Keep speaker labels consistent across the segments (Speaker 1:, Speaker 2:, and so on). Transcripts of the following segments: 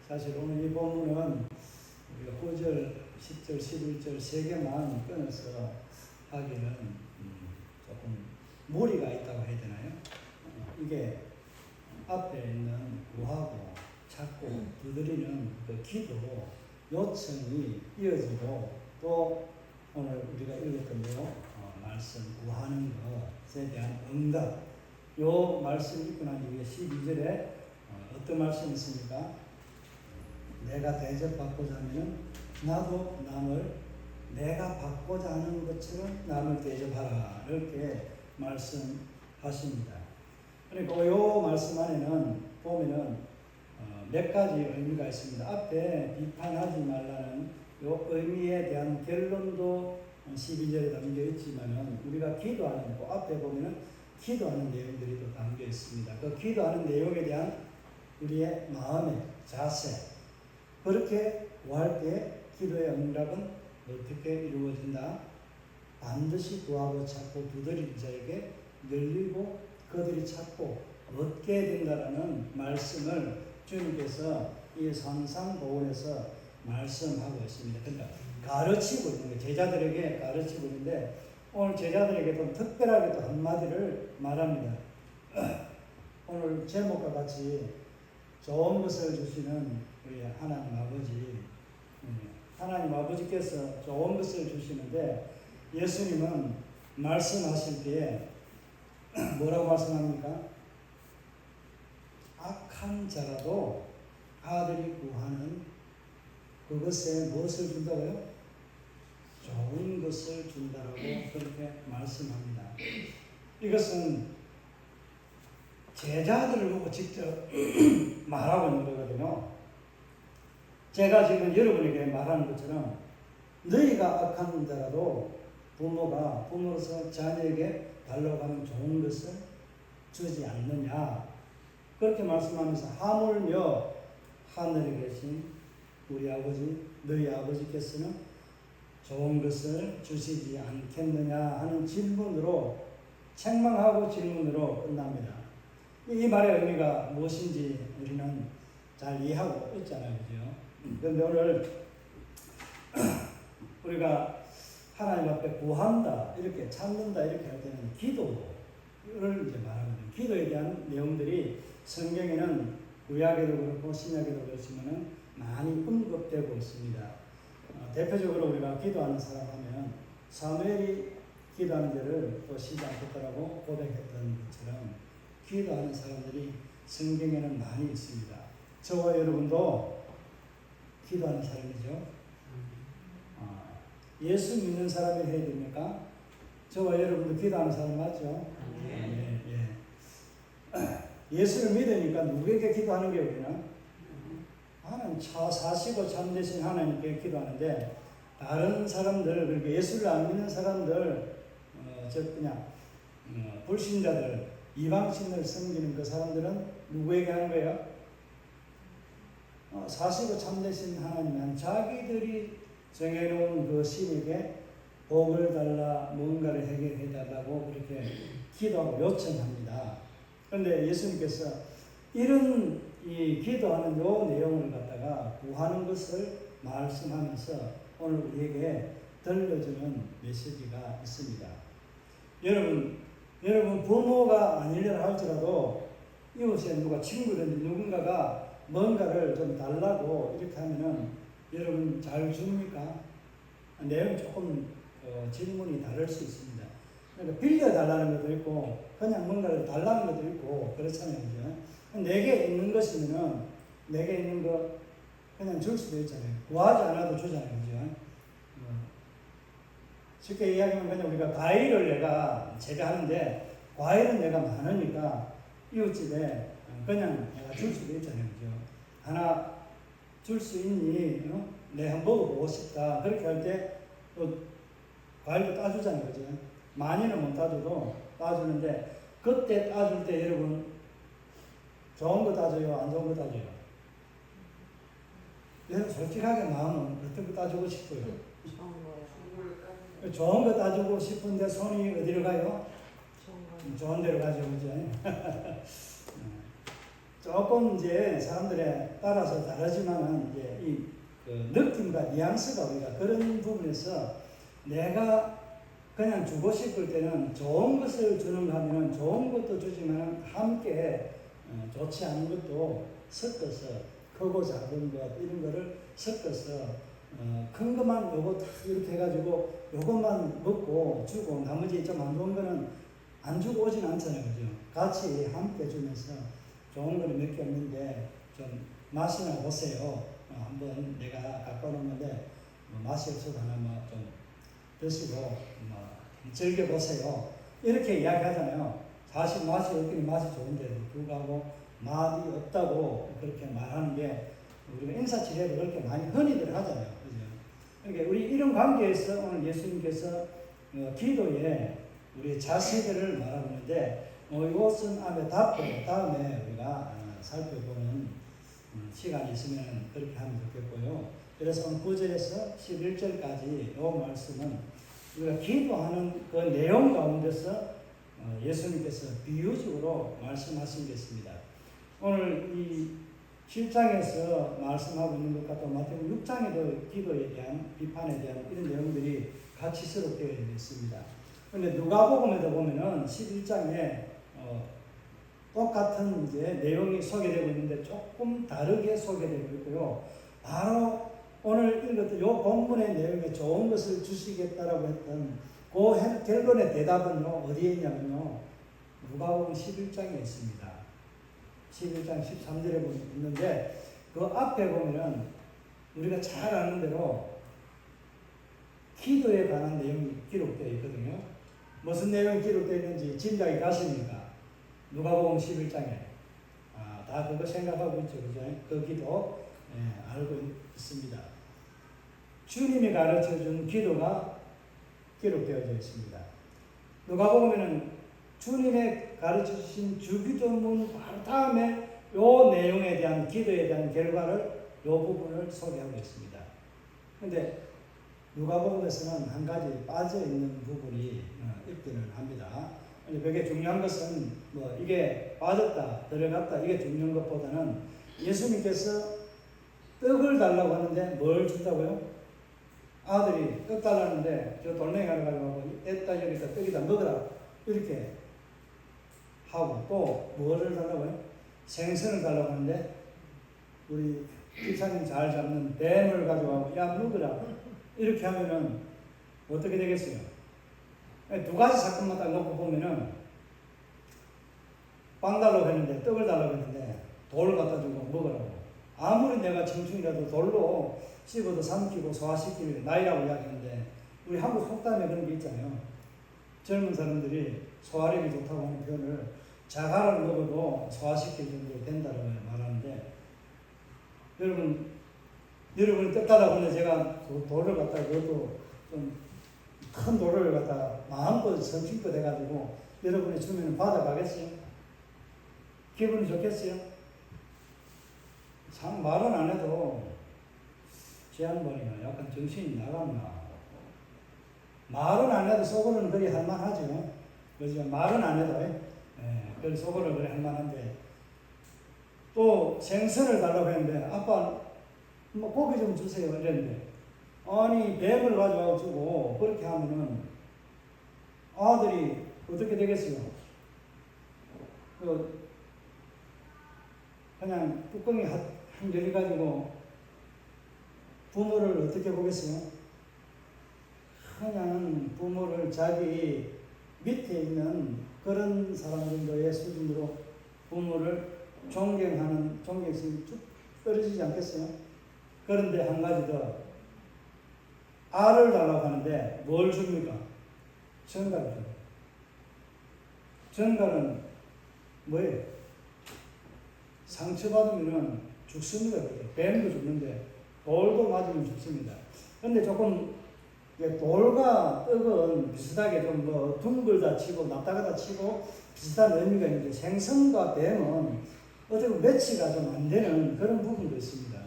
Speaker 1: 사실 오늘 이 본문은 우리가 9절, 10절, 11절 세 개만 끊어서 하기는 조금 무리가 있다고 해야 되나요? 이게 앞에 있는 구하고 찾고 두드리는 그 기도 요청이 이어지고 또 오늘 우리가 읽었던 내용 말씀 구하는 것에 대한 응답 요 말씀 읽고 난 뒤에 12절에 어떤 말씀이 있습니까? 내가 대접받고자 하면 나도 남을 내가 받고자 하는 것처럼 남을 대접하라 이렇게 말씀하십니다. 그러니까 이 말씀 안에는 보면은 몇 가지 의미가 있습니다. 앞에 비판하지 말라는 이 의미에 대한 결론도 12절에 담겨 있지만은 우리가 기도하는 그 앞에 보면은 기도하는 내용들이 또 담겨 있습니다. 그 기도하는 내용에 대한 우리의 마음의 자세 그렇게 구할 때 기도의 응답은 어떻게 이루어진다? 반드시 구하고 찾고 두드리는 자에게 열리고 그들이 찾고 얻게 된다라는 말씀을 주님께서 이 산상보훈에서 말씀하고 있습니다. 그러니까 가르치고 있는 거예요. 제자들에게 가르치고 있는데 오늘 제자들에게 좀 특별하게 또 한마디를 말합니다. 오늘 제목과 같이 좋은 것을 주시는 우리 하나님 아버지, 하나님 아버지께서 좋은 것을 주시는데 예수님은 말씀하실 때에 뭐라고 말씀합니까? 악한 자라도 아들이 구하는 그것에 무엇을 준다고요? 좋은 것을 준다라고 그렇게 말씀합니다. 이것은 제자들을 보고 직접 말하고 있는 거거든요. 제가 지금 여러분에게 말하는 것처럼 너희가 악한 자라도 부모가 부모로서 자녀에게 달라고 하는 좋은 것을 주지 않느냐 그렇게 말씀하면서 하물며 하늘에 계신 우리 아버지 너희 아버지께서는 좋은 것을 주시지 않겠느냐 하는 질문으로 책망하고 질문으로 끝납니다. 이 말의 의미가 무엇인지 우리는 잘 이해하고 있잖아요. 그죠? 그런데 오늘 우리가 하나님 앞에 구한다, 이렇게 찾는다, 이렇게 할 때는 기도를 이제 말합니다. 기도에 대한 내용들이 성경에는 구약에도 그렇고 신약에도 그렇지만은 많이 언급되고 있습니다. 대표적으로 우리가 기도하는 사람 하면 사무엘이 기도하는 데를 또 쉬지 않겠다라고 고백했던 것처럼 기도하는 사람들이 성경에는 많이 있습니다. 저와 여러분도 기도하는 사람이죠. 예수 믿는 사람이 해야 됩니까? 저와 여러분도 기도하는 사람 맞죠? 네. 예수를 믿으니까 누구에게 기도하는 게 우리는? 하나님 사시고 참되신 하나님께 기도하는데 다른 사람들 그러니까 예수를 안 믿는 사람들 그냥 불신자들 이방신을 섬기는 그 사람들은 누구에게 하는 거예요? 사시고 참되신 하나님은 자기들이 정해놓은 그 신에게 복을 달라 뭔가를 해결해 달라고 그렇게 기도하고 요청합니다. 그런데 예수님께서 이런 이 기도하는 요 내용을 갖다가 구하는 것을 말씀하면서 오늘 우리에게 들려주는 메시지가 있습니다. 여러분 부모가 아니려고 할지라도 이웃에 누가 친구든 누군가가 뭔가를 좀 달라고 이렇게 하면은 여러분 잘 줍니까? 내용이 조금 질문이 다를 수 있습니다. 그러니까 빌려달라는 것도 있고 그냥 뭔가를 달라는 것도 있고 그렇잖아요. 그죠? 내게 있는 것이면은 내게 있는 거 그냥 줄 수도 있잖아요. 구하지 않아도 주잖아요. 그죠? 쉽게 이야기하면 그냥 우리가 과일을 내가 재배하는데 과일은 내가 많으니까 이웃집에 그냥 내가 줄 수도 있잖아요. 그죠? 하나 줄 수 있니? 내가 한번 먹어보고 싶다. 그렇게 할 때 또 과일도 따주잖아요. 그죠? 많이는 못 따줘도 따주는데 그때 따줄 때 여러분 좋은 거 따줘요? 안 좋은 거 따줘요? 여러분 솔직하게 마음은 어떤 거 따주고 싶어요? 좋은 거 따주고 싶은데 손이 어디로 가요? 좋은 데로 가죠. 그죠? 조금 이제 사람들에 따라서 다르지만은 이제 그 느낌과 뉘앙스가 우리가 그런 부분에서 내가 그냥 주고 싶을 때는 좋은 것을 주는가 하면은 좋은 것도 주지만은 함께 좋지 않은 것도 섞어서 크고 작은 것 이런 거를 섞어서 큰 것만 요거 다 이렇게 해가지고 요것만 먹고 주고 나머지 좀 안 좋은 거는 안 주고 오진 않잖아요, 그죠? 같이 함께 주면서 좋은 거는 몇 개 없는데 좀 맛이나 보세요. 한번 내가 갖고 오는데 맛이 없어도 하나 좀 드시고 즐겨보세요. 이렇게 이야기하잖아요. 사실 맛이 없긴 맛이 좋은데도 불구하고 맛이 없다고 그렇게 말하는 게 우리가 인사치레로 그렇게 많이 흔히들 하잖아요. 그죠? 그러니까 우리 이런 관계에서 오늘 예수님께서 기도에 우리의 자세들을 말하고 있는데 이것은 다음에 우리가 살펴보는 시간이 있으면 그렇게 하면 좋겠고요. 그래서 오늘 9절에서 11절까지 이 말씀은 우리가 기도하는 그 내용 가운데서 예수님께서 비유적으로 말씀하신 게 있습니다. 오늘 이 7장에서 말씀하고 있는 것 같고 마태복음 6장에도 기도에 대한 비판에 대한 이런 내용들이 같이 수록되어 있습니다. 그런데 누가복음에도 보면은 11장에 똑같은 이제 내용이 소개되고 있는데 조금 다르게 소개되고 있고요. 바로 오늘 읽었던 이 본문의 내용에 좋은 것을 주시겠다라고 했던 그 결론의 대답은요, 어디에 있냐면요, 누가복음 11장에 있습니다. 11장 13절에 있는데 그 앞에 보면은 우리가 잘 아는 대로 기도에 관한 내용이 기록되어 있거든요. 무슨 내용이 기록되어 있는지 짐작이 가십니까? 누가복음 11장에 다 그거 생각하고 있죠, 그죠? 그 기도 알고 있습니다. 주님이 가르쳐준 기도가 기록되어져 있습니다. 누가복음에는 주님의 가르쳐주신 주기도문 바로 다음에 요 내용에 대한 기도에 대한 결과를 요 부분을 소개하고 있습니다. 그런데 누가복음에서는 한 가지 빠져 있는 부분이 있기는 합니다. 그게 중요한 것은 이게 빠졌다 들어갔다 이게 중요한 것보다는 예수님께서 떡을 달라고 하는데 뭘 준다고요? 아들이 떡 달라는데 저 돌멩이 가지고 애따 여기다 떡이다 먹으라 이렇게 하고 또 뭐를 달라고요? 생선을 달라고 하는데 우리 기사님 잘 잡는 뱀을 가지고 야 먹으라 이렇게 하면은 어떻게 되겠어요? 두 가지 사건만 딱 놓고 보면은 빵 달라고 했는데 떡을 달라고 했는데 돌을 갖다 주고 먹으라고. 아무리 내가 청춘이라도 돌로 씹어도 삼키고 소화시킬 나이라고 이야기하는데 우리 한국 속담에 그런 게 있잖아요. 젊은 사람들이 소화력이 좋다고 하는 표현을 자갈을 먹어도 소화시킬 정도로 된다고 말하는데 여러분이 떡 달라고 하는데 제가 돌을 갖다 그것도 좀 큰 돌을 갖다 마음껏 성심껏 해가지고 여러분이 주면 받아가겠어요? 기분이 좋겠어요? 참 말은 안 해도 제 양반이나 약간 정신이 나갔나. 말은 안 해도 속으로는 그리 할만하죠. 그죠? 말은 안 해도 그리 속으로 그리 할만한데 또 생선을 달라고 했는데 아빠 고기 좀 주세요 이랬는데 아니 뱀을 가져와 주고 그렇게 하면은 아들이 어떻게 되겠어요? 그냥 뚜껑이 한 열려가지고 부모를 어떻게 보겠어요? 그냥 부모를 자기 밑에 있는 그런 사람 정도의 수준으로 부모를 존경하는 존경심이 쭉 떨어지지 않겠어요? 그런데 한 가지 더 알을 달라고 하는데 뭘 줍니까? 전갈을 줍니다. 전갈은 뭐예요? 상처받으면 죽습니다. 뱀도 죽는데 돌도 맞으면 죽습니다. 그런데 조금 돌과 떡은 비슷하게 좀 둥글다 치고 납작하다 치고 비슷한 의미가 있는데 생선과 뱀은 어떻게 보면 매치가 좀 안 되는 그런 부분도 있습니다.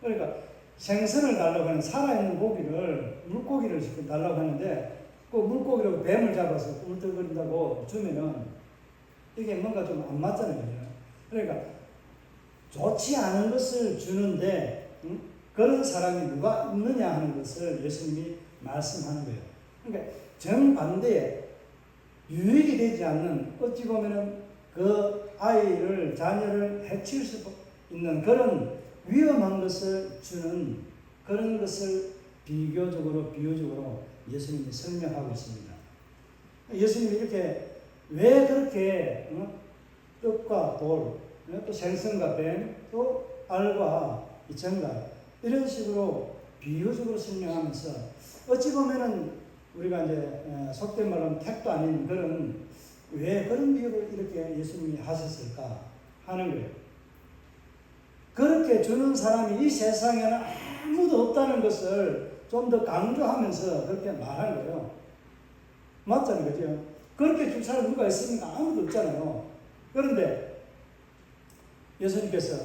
Speaker 1: 그러니까 생선을 달라고 하는 살아있는 고기를 물고기를 달라고 하는데 그 물고기로 뱀을 잡아서 꿈틀거린다고 주면은 이게 뭔가 좀 안 맞잖아요. 그러니까 좋지 않은 것을 주는데 그런 사람이 누가 있느냐 하는 것을 예수님이 말씀하는 거예요. 그러니까 정반대에 유익이 되지 않는, 어찌 보면은 그 아이를, 자녀를 해칠 수 있는 그런 위험한 것을 주는 그런 것을 비유적으로 예수님이 설명하고 있습니다. 예수님이 이렇게 왜 그렇게 떡과 돌, 또 생선과 뱀, 또 알과 이 정갈 이런 식으로 비유적으로 설명하면서 어찌 보면은 우리가 이제 속된 말로 택도 아닌 그런, 왜 그런 비유를 이렇게 예수님이 하셨을까 하는 거예요. 그렇게 주는 사람이 이 세상에는 아무도 없다는 것을 좀 더 강조하면서 그렇게 말한 거예요. 맞잖아요, 그죠? 그렇게 줄 사람 누가 있습니까? 아무도 없잖아요. 그런데 예수님께서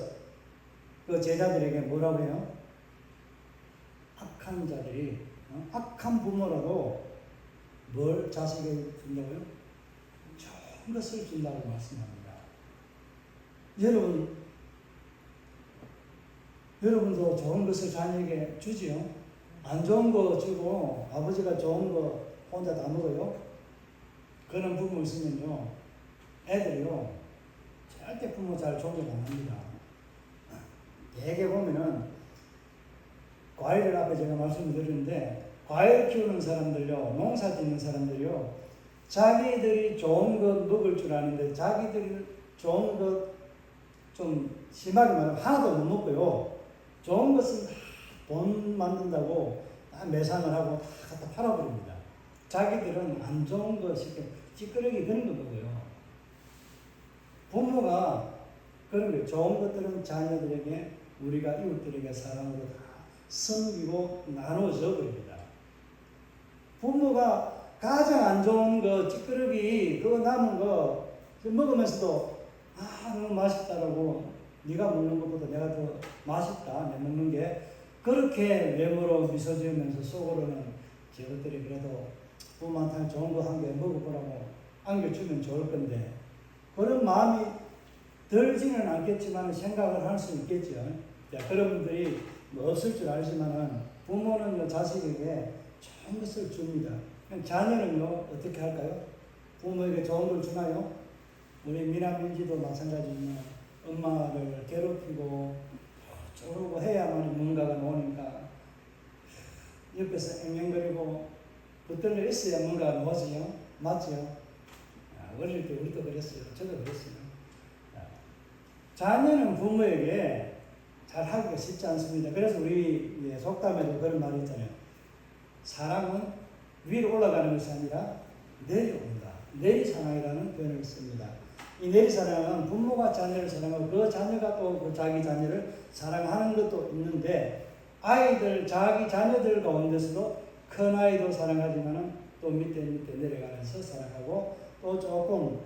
Speaker 1: 그 제자들에게 뭐라고 해요? 악한 자들이, 악한 부모라도 뭘 자식에게 준다고요? 좋은 것을 준다고 말씀합니다. 여러분도 좋은 것을 자녀에게 주지요? 안 좋은 거 주고 아버지가 좋은 거 혼자 다 먹어요? 그런 부모 있으면요, 애들이요, 절대 부모 잘 존경 안 합니다. 대개 보면은, 과일을 앞에 제가 말씀드렸는데, 과일 키우는 사람들요, 농사 짓는 사람들요, 자기들이 좋은 것 먹을 줄 아는데, 자기들이 좋은 것, 좀 심하게 말하면 하나도 못 먹고요, 좋은 것은 다 돈 만든다고 다 매상을 하고 다 갖다 팔아버립니다. 자기들은 안 좋은 거 쉽게 찌끄러기 그런 거 먹어요. 부모가 그런 거예요. 좋은 것들은 자녀들에게, 우리가 이웃들에게 사랑으로 다 섬기고 나눠줘 버립니다. 부모가 가장 안 좋은 거, 찌끄러기, 그거 남은 거 먹으면서도 너무 맛있다라고, 네가 먹는 것보다 내가 더 맛있다, 내 먹는 게, 그렇게 외모로 미소 지으면서 속으로는 저것들이 그래도 부모한테 좋은 거 한 개 먹어보라고 안겨주면 좋을 건데, 그런 마음이 들지는 않겠지만 생각을 할 수 있겠죠. 그런 분들이 뭐 없을 줄 알지만은, 부모는 자식에게 좋은 것을 줍니다. 자녀는요, 어떻게 할까요? 부모에게 좋은 걸 주나요? 우리 미남민지도 마찬가지입니다. 엄마를 괴롭히고 쪼르고 해야만 뭔가가 나오니까 옆에서 앵앵거리고 붙들려 있어야 뭔가가 나오지요. 맞죠? 어릴 때 우리도 그랬어요. 저도 그랬어요. 자녀는 부모에게 잘 하기가 쉽지 않습니다. 그래서 우리 속담에도 그런 말이 있잖아요. 사랑은 위로 올라가는 것이 아니라 내려온다. 내리사랑이라는 표현을 씁니다. 이 내리사랑은 부모가 자녀를 사랑하고 그 자녀가 또 그 자기 자녀를 사랑하는 것도 있는데, 자기 자녀들 가운데서도 큰 아이도 사랑하지만은 또 밑에 내려가면서 사랑하고, 또 조금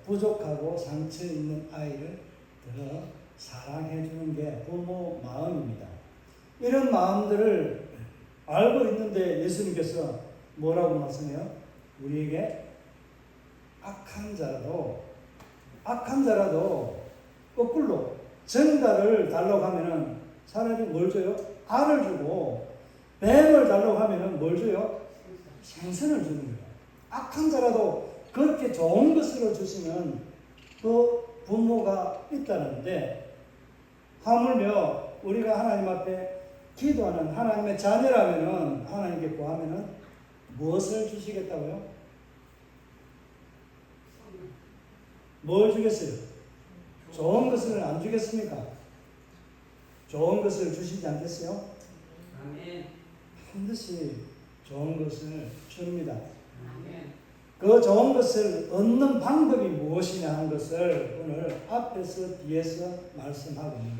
Speaker 1: 부족하고 상처 있는 아이를 더 사랑해 주는 게 부모 마음입니다. 이런 마음들을 알고 있는데 예수님께서 뭐라고 말씀해요? 우리에게 악한 자라도 거꾸로 정갈을 달라고 하면은 차라리 뭘 줘요? 알을 주고, 뱀을 달라고 하면은 뭘 줘요? 생선을 주는 거예요. 악한 자라도 그렇게 좋은 것으로 주시는 그 부모가 있다는데, 하물며 우리가 하나님 앞에 기도하는 하나님의 자녀라면은, 하나님께 구하면은 무엇을 주시겠다고요? 뭘 주겠어요? 좋은 것을 안 주겠습니까? 좋은 것을 주시지 않겠어요?
Speaker 2: 아멘.
Speaker 1: 반드시 좋은 것을 줍니다.
Speaker 2: 아멘.
Speaker 1: 그 좋은 것을 얻는 방법이 무엇이냐 하는 것을 오늘 앞에서 뒤에서 말씀하고 있는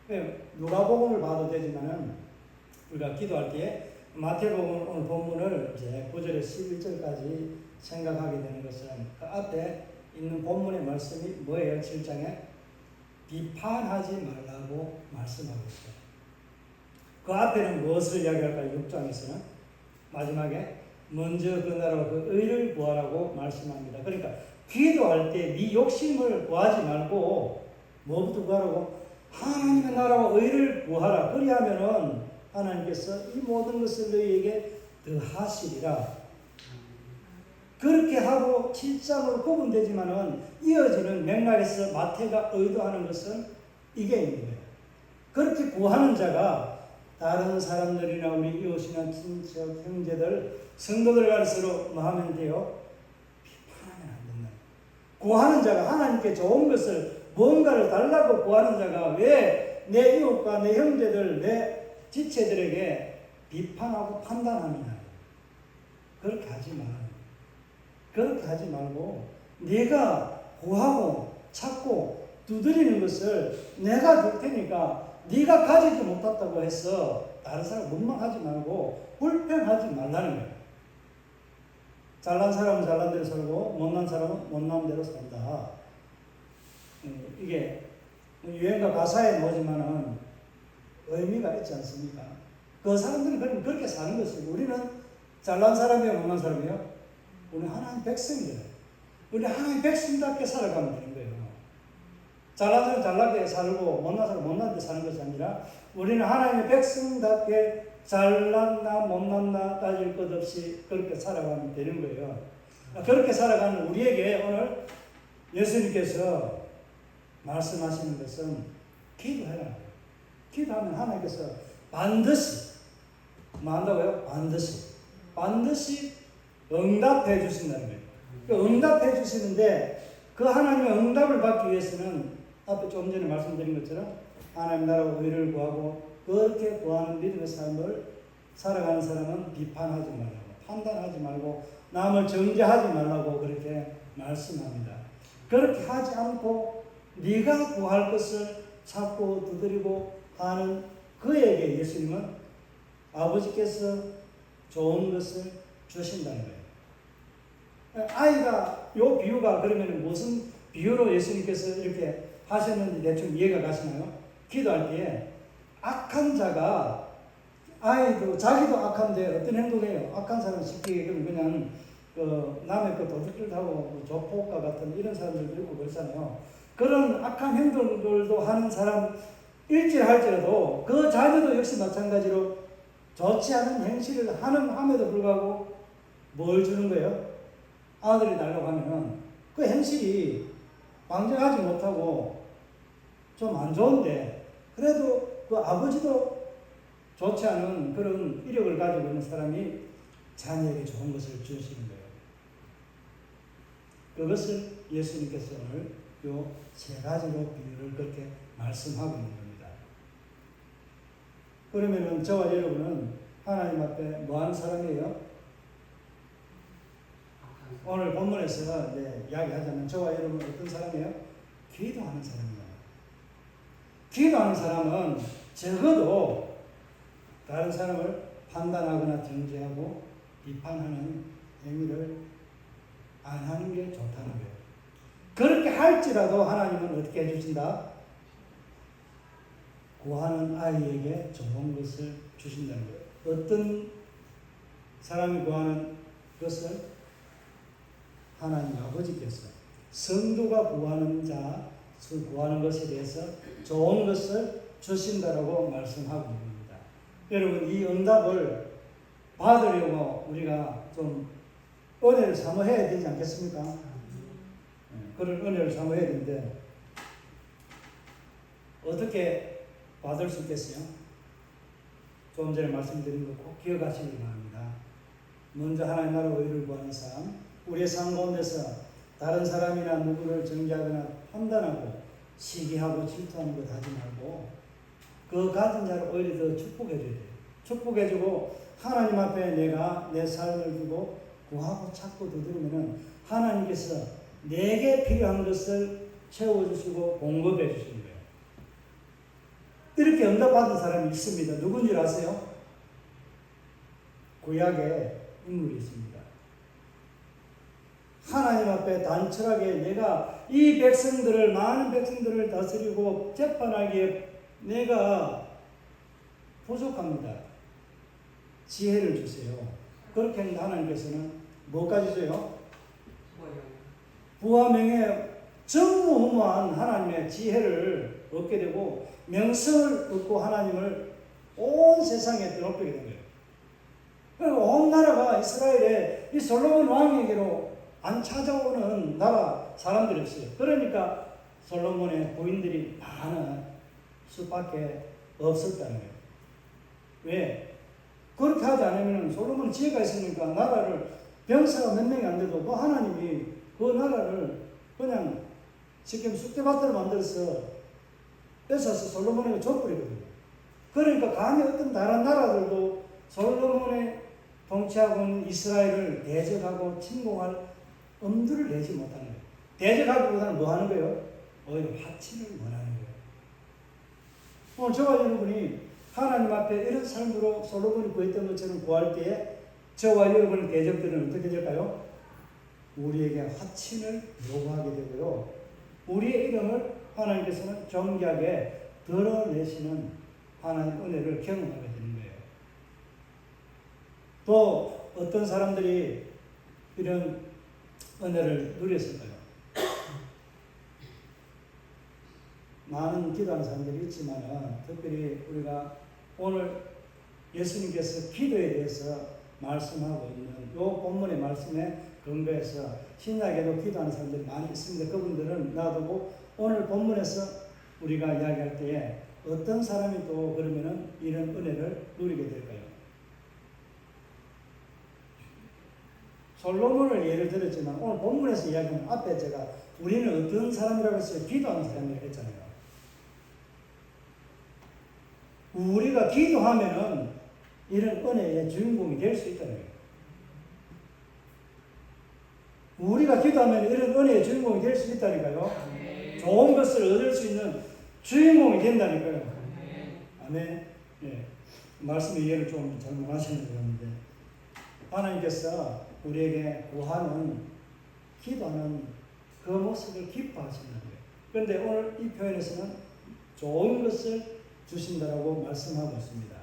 Speaker 1: 거예요. 누가복음을 봐도 되지만은, 우리가 기도할 때 마태복음 오늘 본문을 이제 9절에서 11절까지 생각하게 되는 것은, 그 앞에 있는 본문의 말씀이 뭐예요? 7장에 비판하지 말라고 말씀하고 있어요. 그 앞에는 무엇을 이야기할까요? 6장에서는 마지막에 먼저 그 나라와 그 의를 구하라고 말씀합니다. 그러니까 기도할 때 네 욕심을 구하지 말고 뭐부터 구하라고? 하나님의 나라와 의를 구하라. 그리하면은 하나님께서 이 모든 것을 너희에게 더하시리라. 그렇게 하고 7장으로 구분되지만은 이어지는 맥락에서 마태가 의도하는 것은 이게 있는 거예요. 그렇게 구하는 자가 다른 사람들이나 우리 이웃이나 친척, 형제들, 성도들 간에 서로 뭐 하면 돼요? 비판하면 안 된다. 구하는 자가 하나님께 좋은 것을 뭔가를 달라고 구하는 자가 왜 내 이웃과 내 형제들, 내 지체들에게 비판하고 판단하느냐. 그렇게 하지 마. 그렇게 하지 말고 네가 구하고 찾고 두드리는 것을 내가 줄 테니까 네가 가지지 못했다고 해서 다른 사람 원망하지 말고 불평하지 말라는 거예요. 잘난 사람은 잘난 대로 살고 못난 사람은 못난 대로 산다. 이게 유행가 가사에 나오지만은 의미가 있지 않습니까? 그 사람들은 그럼 그렇게 사는 것이고 우리는 잘난 사람이요 못난 사람이요? 우리는 하나님 백성이에요. 우리 하나님 백성답게 살아가면 되는 거예요. 잘난 사람 잘나게 살고 못난 사람 못나게 사는 것이 아니라 우리는 하나님의 백성답게 잘났나 못났나 따질 것 없이 그렇게 살아가면 되는 거예요. 그렇게 살아가는 우리에게 오늘 예수님께서 말씀하시는 것은 기도해라. 기도하면 하나님께서 반드시 뭐 한다고요? 반드시 응답해 주신다는 거예요. 그 응답해 주시는데 그 하나님의 응답을 받기 위해서는 앞에 조금 전에 말씀드린 것처럼 하나님 나라와 의를 구하고 그렇게 구하는 믿음의 삶을 살아가는 사람은 비판하지 말라고, 판단하지 말고 남을 정죄하지 말라고 그렇게 말씀합니다. 그렇게 하지 않고 네가 구할 것을 찾고 두드리고 하는 그에게 예수님은 아버지께서 좋은 것을 주신다는 거예요. 아이가 요 비유가 그러면 무슨 비유로 예수님께서 이렇게 하셨는지 대충 이해가 가시나요? 기도할 때에 악한 자가 아이도 자기도 악한데 어떤 행동해요? 악한 사람 쉽게 그냥 남의 그 도둑질 하고 조폭과 같은 이런 사람들도 있고 그렇잖아요. 그런 악한 행동들도 하는 사람 일질할지라도 그 자녀도 역시 마찬가지로 좋지 않은 행실을 함에도 불구하고 뭘 주는 거예요? 아들이 날라고 하면은 그 행실이 방정하지 못하고 좀 안 좋은데 그래도 그 아버지도 좋지 않은 그런 이력을 가지고 있는 사람이 자녀에게 좋은 것을 주시는 거예요. 그것을 예수님께서 오늘 요 세 가지로 비유를 그렇게 말씀하고 있는 겁니다. 그러면은 저와 여러분은 하나님 앞에 뭐 하는 사람이에요? 오늘 본문에서 이야기하자면 저와 여러분은 어떤 사람이에요? 기도하는 사람이에요. 기도하는 사람은 적어도 다른 사람을 판단하거나 정죄하고 비판하는 행위를 안 하는 게 좋다는 거예요. 그렇게 할지라도 하나님은 어떻게 해주신다? 구하는 아이에게 좋은 것을 주신다는 거예요. 어떤 사람이 구하는 것을 하나님 아버지께서 성도가 구하는 구하는 것에 대해서 좋은 것을 주신다라고 말씀하고 있습니다. 여러분 이 응답을 받으려고 우리가 좀 은혜를 사모해야 되지 않겠습니까? 그런 은혜를 사모해야 되는데 어떻게 받을 수 있겠어요? 조금 전에 말씀드린 거 꼭 기억하시기 바랍니다. 먼저 하나님 나라 의를 구하는 삶, 우리의 삶 가운데서 다른 사람이나 누구를 정죄하거나 판단하고 시기하고 질투하는 것 하지 말고 그 가진 자를 오히려 더 축복해줘야 돼요. 축복해주고 하나님 앞에 내가 내 삶을 두고 구하고 찾고 두드리면은 하나님께서 내게 필요한 것을 채워주시고 공급해 주시는 거예요. 이렇게 응답받은 사람이 있습니다. 누군지 아세요? 구약에 인물이 있습니다. 하나님 앞에 단철하게 내가 이 백성들을 많은 백성들을 다스리고 재판하기에 내가 부족합니다. 지혜를 주세요. 그렇게 했는데 하나님께서는 뭐까지 줘요? 부와 명예 전무후무한 하나님의 지혜를 얻게 되고 명성을 얻고 하나님을 온 세상에 드높이게 된 거예요. 그리고 온 나라가 이스라엘의 이 솔로몬 왕에게로 안 찾아오는 나라 사람들이 없어요. 그러니까 솔로몬의 부인들이 많은 수밖에 없었다는 거예요. 왜? 그렇게 하지 않으면 솔로몬은 지혜가 있으니까 나라를 병사가 몇 명이 안 돼도 그 하나님이 그 나라를 그냥 지금 쑥대밭으로 만들어서 뺏어서 솔로몬에게 줘버리거든요. 그러니까 감히 어떤 다른 나라들도 솔로몬의 통치하고 있는 이스라엘을 대적하고 침공할 엄두를 내지 못하는 거예요. 대적하기보다는 뭐 하는 거예요? 오히려 화친을 원하는 거예요. 오늘 저와 여러분이 하나님 앞에 이런 삶으로 솔로몬이 구했던 것처럼 구할 때에 저와 여러분의 대적들은 어떻게 될까요? 우리에게 화친을 요구하게 되고요. 우리의 이름을 하나님께서는 존귀하게 드러내시는 하나님 은혜를 경험하게 되는 거예요. 또 어떤 사람들이 이런 은혜를 누렸을까요? 많은 기도하는 사람들이 있지만 특별히 우리가 오늘 예수님께서 기도에 대해서 말씀하고 있는 이 본문의 말씀에 근거해서 신약에도 기도하는 사람들이 많이 있습니다. 그분들은 놔두고 오늘 본문에서 우리가 이야기할 때에 어떤 사람이 또 그러면은 이런 은혜를 누리게 될까요? 솔로몬을 예를 들었지만 오늘 본문에서 이야기하는 앞에 제가 우리는 어떤 사람이라고 했어요? 기도하는 사람이라고 했잖아요. 우리가 기도하면은 이런 은혜의 주인공이 될 수 있다는 거예요. 우리가 기도하면 이런 은혜의 주인공이 될 수 있다니까요. 좋은 것을 얻을 수 있는 주인공이 된다니까요. 아멘. 예. 말씀의 이해를 좀 잘못하시는 것 같은데 하나님께서 우리에게 구하는 기도하는 그 모습을 기뻐하신다는 거예요. 그런데 오늘 이 표현에서는 좋은 것을 주신다라고 말씀하고 있습니다.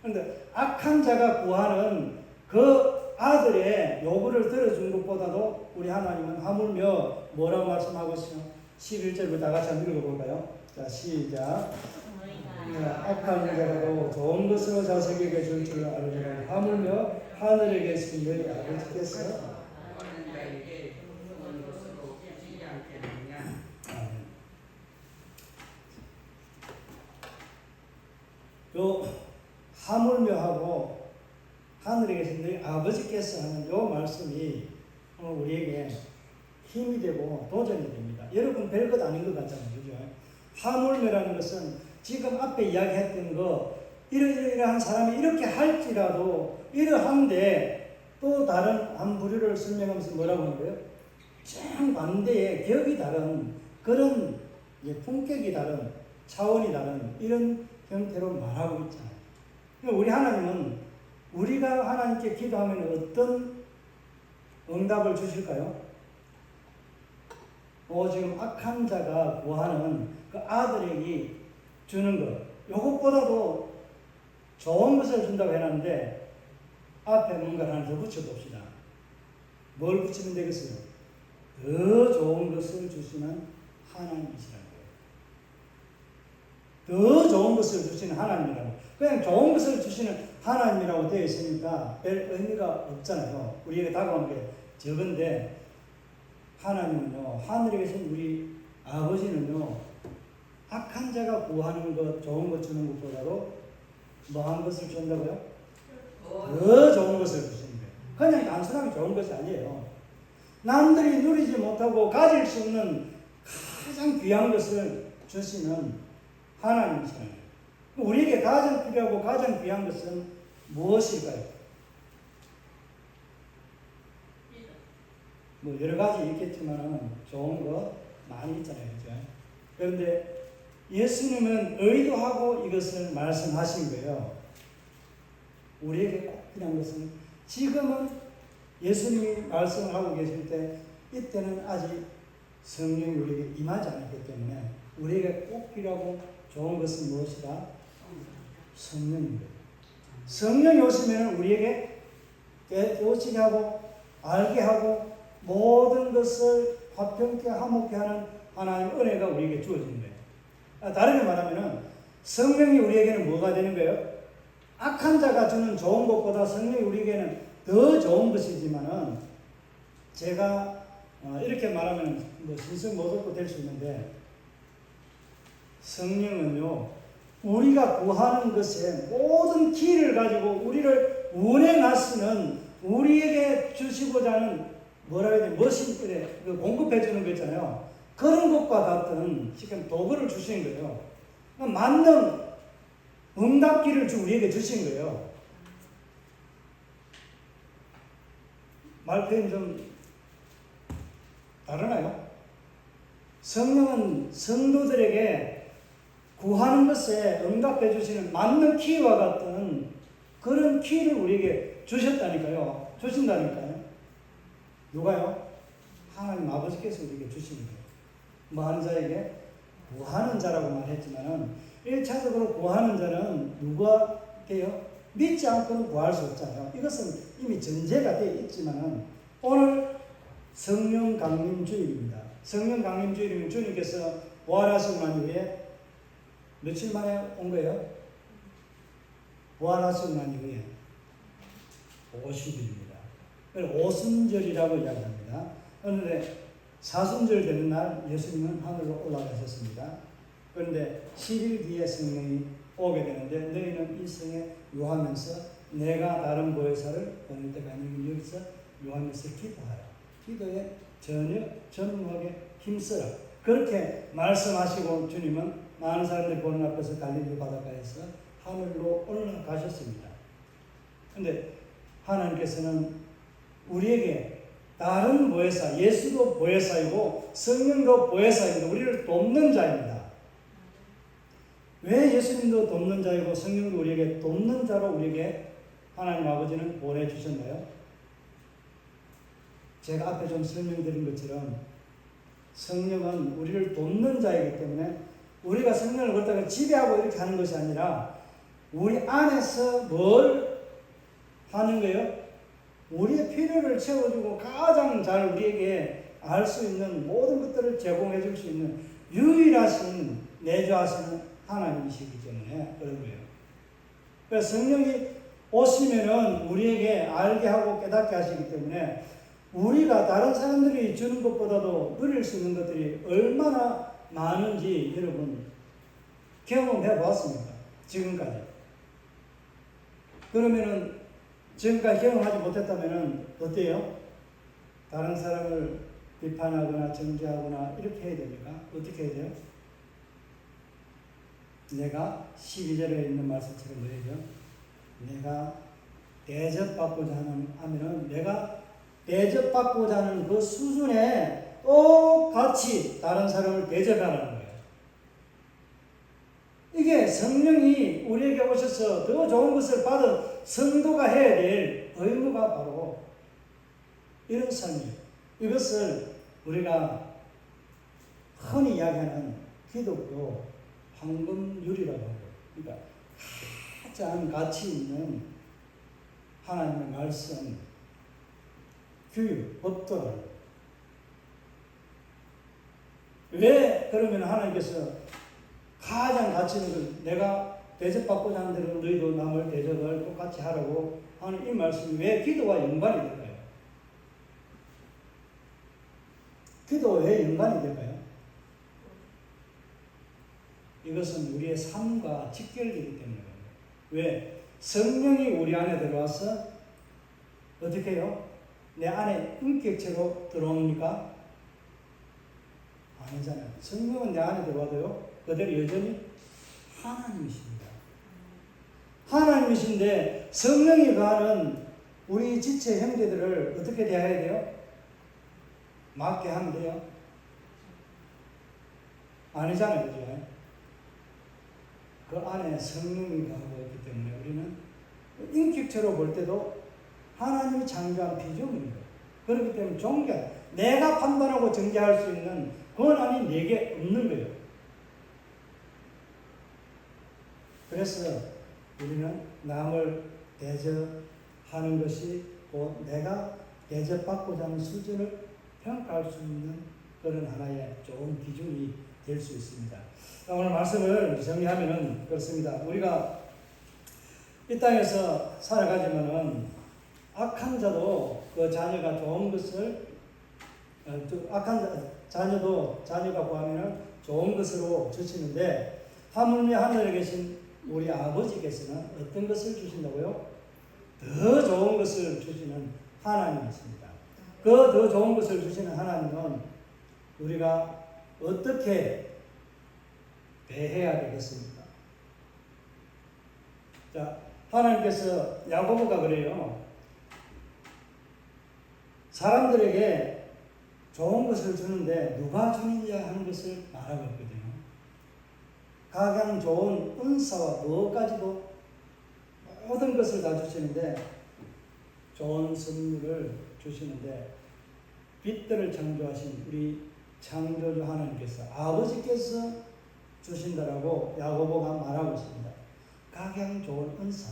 Speaker 1: 그런데 악한 자가 구하는 그 아들의 요구를 들어준 것보다도 우리 하나님은 하물며 뭐라고 말씀하고 있어요? 11절부터 다 같이 한번 읽어볼까요? 자, 시작. 악한 자라도 좋은 것으로 자식에게 줄 줄 알으라. 하물며 하늘에 계신 너희 아버지께서 요 하물며 하고 하늘에 계신 너희 아버지께서 하는 요 말씀이 오늘 우리에게 힘이 되고 도전이 됩니다. 여러분 별것 아닌 것 같잖아요. 그죠? 하물며라는 것은 지금 앞에 이야기했던 거 이러한 사람이 이렇게 할지라도 이러한데 또 다른 한 부류를 설명하면서 뭐라고 하는 거예요? 정반대의 격이 다른 그런 품격이 다른 차원이 다른 이런 형태로 말하고 있잖아요. 우리 하나님은 우리가 하나님께 기도하면 어떤 응답을 주실까요? 지금 악한 자가 구하는 그 아들에게 주는 것, 이것보다도 좋은 것을 준다고 해놨는데 앞에 뭔가를 하나 더 붙여봅시다. 뭘 붙이면 되겠어요? 더 좋은 것을 주시는 하나님이시라는 거예요. 더 좋은 것을 주시는 하나님이라고. 그냥 좋은 것을 주시는 하나님이라고 되어 있으니까 별 의미가 없잖아요. 우리에게 다가오는 게 적은데 하나님은요, 하늘에 계신 우리 아버지는요, 악한 자가 구하는 것, 좋은 것 주는 것보다도 뭐한 것을 준다고요? 더 좋은 것을 주시는 거예요. 그냥 단순하게 좋은 것이 아니에요. 남들이 누리지 못하고 가질 수 없는 가장 귀한 것을 주시는 하나님이시잖아요. 우리에게 가장 필요하고 가장 귀한 것은 무엇일까요? 뭐 여러 가지 있겠지만 좋은 거 많이 있잖아요. 그죠? 그런데 예수님은 의도하고 이것을 말씀하신 거예요. 우리에게 꼭 필요한 것은 지금은 예수님이 말씀을 하고 계실 때 이때는 아직 성령이 우리에게 임하지 않았기 때문에 우리에게 꼭 필요하고 좋은 것은 무엇이다? 성령입니다. 성령이 오시면 우리에게 깨우치게 하고 알게 하고 모든 것을 화평케 화목케 하는 하나님의 은혜가 우리에게 주어지는 거예요. 다르게 말하면 성령이 우리에게는 뭐가 되는 거예요? 악한 자가 주는 좋은 것보다 성령이 우리에게는 더 좋은 것이지만은 제가 이렇게 말하면 뭐 신성 모독도 될 수 있는데 성령은요 우리가 구하는 것에 모든 키를 가지고 우리를 운행하시는 우리에게 주시고자 하는 뭐라 해야 돼? 머신들에 공급해 주는 거 있잖아요. 그런 것과 같은 지금 도구를 주신 거예요. 만능 응답기를 우리에게 주신 거예요. 말 표현이 좀 다르나요? 성령은 성도들에게 구하는 것에 응답해 주시는 만능 키와 같은 그런 키를 우리에게 주셨다니까요. 주신다니까요. 누가요? 하나님 아버지께서 우리에게 주시는 거예요. 뭐 하는 자에게? 구하는 자라고 말했지만은 1차적으로 구하는 자는 누구에게요? 믿지 않고는 구할 수 없잖아요. 이것은 이미 전제가 되어 있지만은 오늘 성령 강림 주일입니다. 성령 강림 주일이면 주님께서 부활하시고 난 이후에 며칠 만에 온 거예요? 부활하시고 난 이후에 50일입니다. 오순절이라고 이야기합니다. 그런데 사순절 되는 날 예수님은 하늘로 올라가셨습니다. 그런데 10일 뒤에 성령이 오게 되는데 너희는 이 성에 요하면서 내가 다른 보혜사를 보낼 때가 아니면 여기서 요하면서 기도하라. 기도에 전무하게 힘써라. 그렇게 말씀하시고 주님은 많은 사람들이 보는 앞에서 갈릴리 바닷가에서 하늘로 올라가셨습니다. 그런데 하나님께서는 우리에게 다른 보혜사, 예수도 보혜사이고 성령도 보혜사입니다. 우리를 돕는 자입니다. 왜 예수님도 돕는 자이고 성령도 우리에게 돕는 자로 우리에게 하나님 아버지는 보내주셨나요? 제가 앞에 좀 설명드린 것처럼 성령은 우리를 돕는 자이기 때문에 우리가 성령을 그렇다고 지배하고 이렇게 하는 것이 아니라 우리 안에서 뭘 하는 거예요? 우리의 필요를 채워주고 가장 잘 우리에게 알 수 있는 모든 것들을 제공해 줄 수 있는 유일하신 내주하시는 하나님이시기 때문에 그런 거예요. 그래서 성령이 오시면은 우리에게 알게 하고 깨닫게 하시기 때문에 우리가 다른 사람들이 주는 것보다도 누릴 수 있는 것들이 얼마나 많은지 여러분 경험해 보았습니까? 지금까지. 그러면은 지금까지 경험하지 못했다면은 어때요? 다른 사람을 비판하거나 정죄하거나 이렇게 해야 됩니까? 어떻게 해야 돼요? 내가 12절에 있는 말씀처럼 뭐예요? 내가 대접받고자 하면은 내가 대접받고자 하는 그 수준에 똑같이 다른 사람을 대접하라는 거예요. 이게 성령이 우리에게 오셔서 더 좋은 것을 받은 성도가 해야 될 의무가 바로 이런 삶이에요. 이것을 우리가 흔히 이야기하는 기독교 황금률이라고 하고, 그러니까 가장 가치 있는 하나님의 말씀, 교육, 법도라는 거예요. 왜 그러면 하나님께서 가장 가치 있는 걸 내가 대접받고자 하는 대로 너희도 남을 대접을 똑같이 하라고 하는 이 말씀이 왜 기도와 연관이 될까요? 기도와 왜 연관이 될까요? 이것은 우리의 삶과 직결되기 때문에 왜? 성령이 우리 안에 들어와서 어떻게 해요? 내 안에 인격체로 들어옵니까? 아니잖아요. 성령은 내 안에 들어와도요, 그대로 여전히 하나님이십니다. 하나님이신데 성령이 가는 우리 지체 형제들을 어떻게 대해야 돼요? 맞게 하면 돼요? 아니잖아요. 그죠? 그 안에 성령이 가고 있기 때문에 우리는 인격체로 볼 때도 하나님이 창조한 피조물이에요. 그렇기 때문에 존경, 내가 판단하고 정죄할 수 있는 권한이 내게 없는 거예요. 그래서 우리는 남을 대접하는 것이 곧 내가 대접받고자 하는 수준을 평가할 수 있는 그런 하나의 좋은 기준이 될 수 있습니다. 오늘 말씀을 정리하면은 그렇습니다. 우리가 이 땅에서 살아가지만은 악한 자도 그 자녀가 좋은 것을 악한 자녀도 자녀가 구하면은 좋은 것으로 주시는데 하물며 하늘에 계신 우리 아버지께서는 어떤 것을 주신다고요? 더 좋은 것을 주시는 하나님이십니다. 그 더 좋은 것을 주시는 하나님은 우리가 어떻게 대해야 되겠습니까? 자, 하나님께서 야고보가 그래요. 사람들에게 좋은 것을 주는데 누가 주느냐 하는 것을 말하고 있거든요. 가장 좋은 은사와 무엇까지도 모든 것을 다 주시는데 좋은 선물을 주시는데 빛들을 창조하신 우리 창조주 하나님께서 아버지께서 주신다라고 야고보가 말하고 있습니다. 가장 좋은 은사.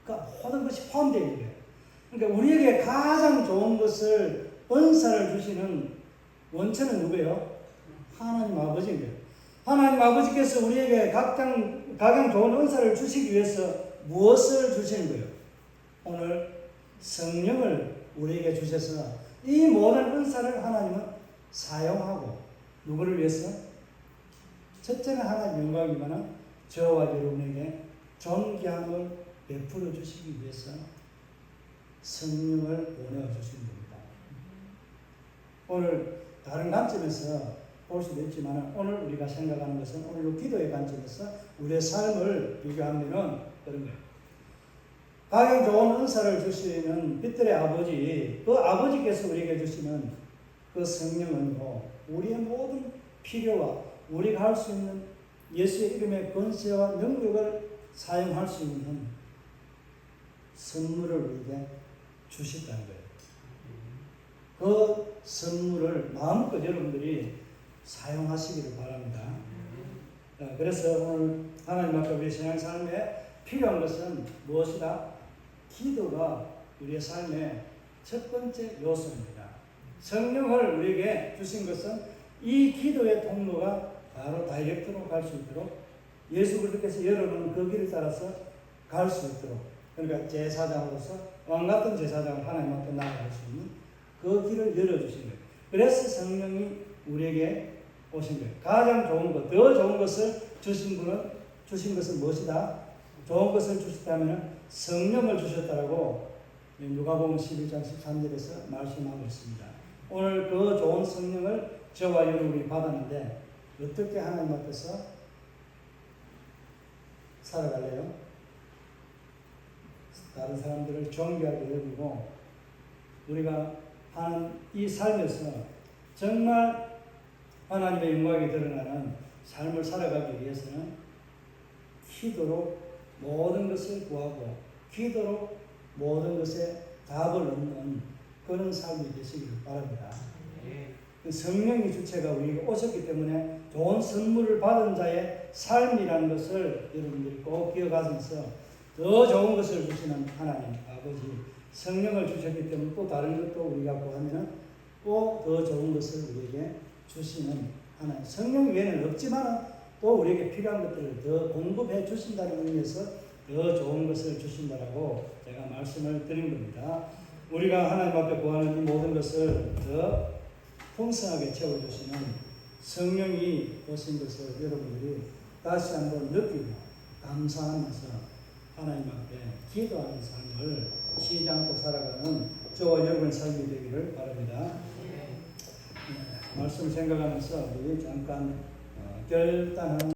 Speaker 1: 그러니까 모든 것이 포함되어 있는 거예요. 그러니까 우리에게 가장 좋은 것을 은사를 주시는 원천은 누구예요? 하나님 아버지인 거예요. 하나님 아버지께서 우리에게 가장 좋은 은사를 주시기 위해서 무엇을 주시는 거예요? 오늘 성령을 우리에게 주셔서 이 모든 은사를 하나님은 사용하고 누구를 위해서? 첫째는 하나님 영광이지만 저와 여러분에게 존귀함을 베풀어 주시기 위해서 성령을 보내어 주신 겁니다. 오늘 다른 관점에서 볼 수도 있지만 오늘 우리가 생각하는 것은 오늘 기도의 관점에서 우리의 삶을 비교하면은 그런 거예요. 가장 좋은 은사를 주시는 빛들의 아버지, 그 아버지께서 우리에게 주시는 그 성령은요, 우리의 모든 필요와 우리가 할 수 있는 예수의 이름의 권세와 능력을 사용할 수 있는 선물을 우리에게 주셨다는 거예요. 그 선물을 마음껏 여러분들이 사용하시기를 바랍니다. 그래서 오늘 하나님 앞에 우리 신앙삶에 필요한 것은 무엇이다? 기도가 우리의 삶의 첫 번째 요소입니다. 성령을 우리에게 주신 것은 이 기도의 통로가 바로 다이렉트로 갈 수 있도록 예수 그리스도께서 열어놓은 그 길을 따라서 갈 수 있도록, 그러니까 제사장으로서 왕같은 제사장을 하나님 앞에 나아갈 수 있는 그 길을 열어주신 거예요. 그래서 성령이 우리에게 오신 거예요. 가장 좋은 것, 더 좋은 것을 주신 것은 무엇이다? 좋은 것을 주셨다면 성령을 주셨다라고 누가복음 11장 13절에서 말씀하고 있습니다. 오늘 그 좋은 성령을 저와 여러분이 받았는데 어떻게 하나님 앞에서 살아갈래요? 다른 사람들을 존귀하게 여기고 우리가 하는 이 삶에서 정말 하나님의 영광이 드러나는 삶을 살아가기 위해서는 기도로 모든 것을 구하고 기도로 모든 것에 답을 얻는 그런 삶이 되시기를 바랍니다. 성령의 주체가 우리에게 오셨기 때문에 좋은 선물을 받은 자의 삶이라는 것을 여러분들이 꼭 기억하면서 더 좋은 것을 주시는 하나님 아버지 성령을 주셨기 때문에 또 다른 것도 우리가 구하면 또 더 좋은 것을 우리에게 주시는 하나님 성령 외에는 없지만 또 우리에게 필요한 것들을 더 공급해 주신다는 의미에서 더 좋은 것을 주신다라고 제가 말씀을 드린 겁니다. 우리가 하나님 앞에 구하는 이 모든 것을 더 풍성하게 채워주시는 성령이 오신 것을 여러분들이 다시 한번 느끼고 감사하면서 하나님 앞에 기도하는 삶을 쉬지 않고 살아가는 저와 여러분의 삶이 되기를 바랍니다. 말씀을 생각하면서 우리 잠깐 결단하는